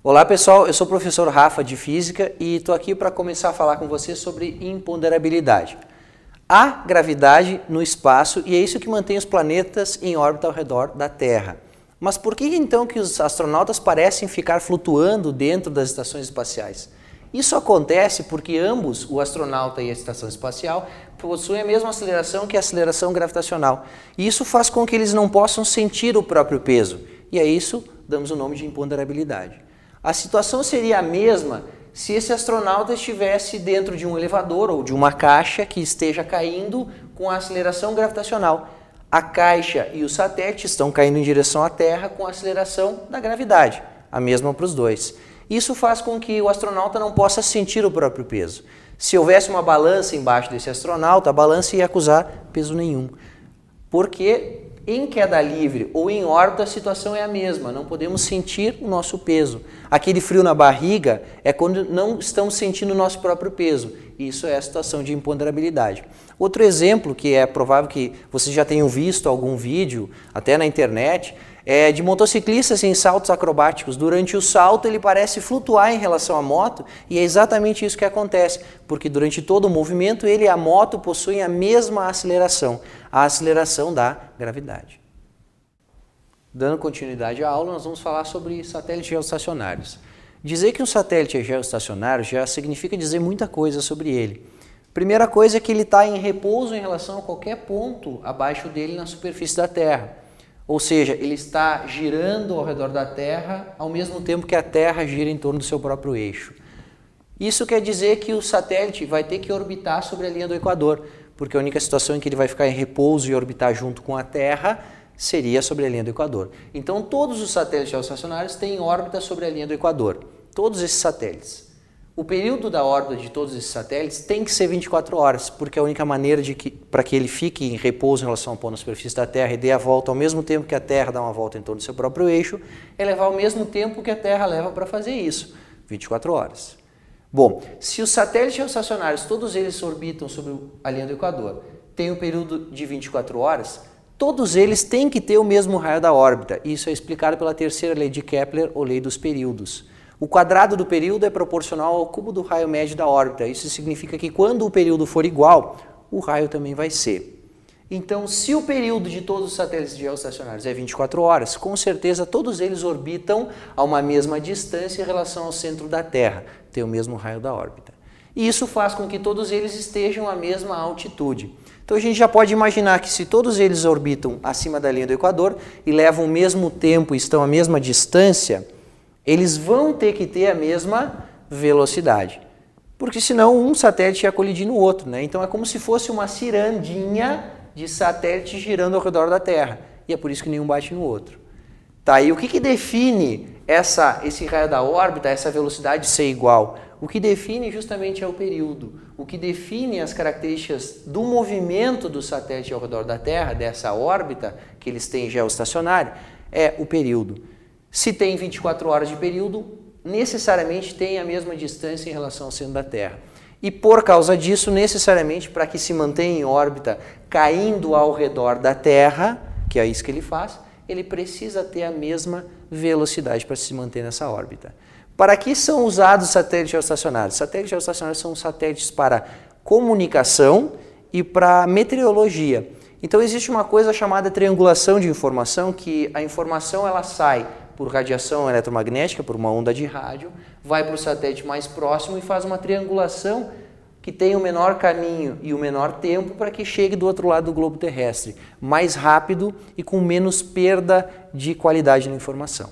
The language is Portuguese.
Olá pessoal, eu sou o professor Rafa de Física e estou aqui para começar a falar com vocês sobre imponderabilidade. Há gravidade no espaço e é isso que mantém os planetas em órbita ao redor da Terra. Mas por que então que os astronautas parecem ficar flutuando dentro das estações espaciais? Isso acontece porque ambos, o astronauta e a estação espacial, possuem a mesma aceleração que a aceleração gravitacional. E isso faz com que eles não possam sentir o próprio peso. E a isso damos o nome de imponderabilidade. A situação seria a mesma se esse astronauta estivesse dentro de um elevador ou de uma caixa que esteja caindo com a aceleração gravitacional. A caixa e o satélite estão caindo em direção à Terra com a aceleração da gravidade, a mesma para os dois. Isso faz com que o astronauta não possa sentir o próprio peso. Se houvesse uma balança embaixo desse astronauta, a balança ia acusar peso nenhum. Porque em queda livre ou em órbita a situação é a mesma, não podemos sentir o nosso peso. Aquele frio na barriga é quando não estamos sentindo o nosso próprio peso. Isso é a situação de imponderabilidade. Outro exemplo, que é provável que vocês já tenham visto algum vídeo, até na internet, é de motociclistas em saltos acrobáticos. Durante o salto ele parece flutuar em relação à moto e é exatamente isso que acontece, porque durante todo o movimento ele e a moto possuem a mesma aceleração, a aceleração da gravidade. Dando continuidade à aula, nós vamos falar sobre satélites geoestacionários. Dizer que um satélite é geoestacionário já significa dizer muita coisa sobre ele. Primeira coisa é que ele está em repouso em relação a qualquer ponto abaixo dele na superfície da Terra. Ou seja, ele está girando ao redor da Terra ao mesmo tempo que a Terra gira em torno do seu próprio eixo. Isso quer dizer que o satélite vai ter que orbitar sobre a linha do Equador, porque a única situação em que ele vai ficar em repouso e orbitar junto com a Terra seria sobre a linha do Equador. Então todos os satélites geoestacionários têm órbita sobre a linha do Equador, todos esses satélites. O período da órbita de todos esses satélites tem que ser 24 horas, porque a única maneira para que ele fique em repouso em relação ao ponto na superfície da Terra e dê a volta ao mesmo tempo que a Terra dá uma volta em torno do seu próprio eixo, é levar o mesmo tempo que a Terra leva para fazer isso, 24 horas. Bom, se os satélites geoestacionários, todos eles orbitam sobre a linha do Equador, tem um período de 24 horas, todos eles têm que ter o mesmo raio da órbita. Isso é explicado pela terceira lei de Kepler, ou lei dos períodos. O quadrado do período é proporcional ao cubo do raio médio da órbita. Isso significa que quando o período for igual, o raio também vai ser. Então, se o período de todos os satélites geoestacionários é 24 horas, com certeza todos eles orbitam a uma mesma distância em relação ao centro da Terra, tem o mesmo raio da órbita. E isso faz com que todos eles estejam à mesma altitude. Então a gente já pode imaginar que se todos eles orbitam acima da linha do Equador e levam o mesmo tempo e estão à mesma distância, eles vão ter que ter a mesma velocidade, porque senão um satélite ia colidir no outro, né? Então é como se fosse uma cirandinha de satélites girando ao redor da Terra, e é por isso que nenhum bate no outro. Tá, e o que define esse raio da órbita, essa velocidade ser igual? O que define justamente é o período. O que define as características do movimento do satélite ao redor da Terra, dessa órbita que eles têm geoestacionário, é o período. Se tem 24 horas de período, necessariamente tem a mesma distância em relação ao centro da Terra. E por causa disso, necessariamente, para que se mantenha em órbita caindo ao redor da Terra, que é isso que ele faz, ele precisa ter a mesma velocidade para se manter nessa órbita. Para que são usados satélites geoestacionários? Satélites geoestacionários são satélites para comunicação e para meteorologia. Então existe uma coisa chamada triangulação de informação, que a informação ela sai por radiação eletromagnética, por uma onda de rádio, vai para o satélite mais próximo e faz uma triangulação que tem o menor caminho e o menor tempo para que chegue do outro lado do globo terrestre, mais rápido e com menos perda de qualidade na informação.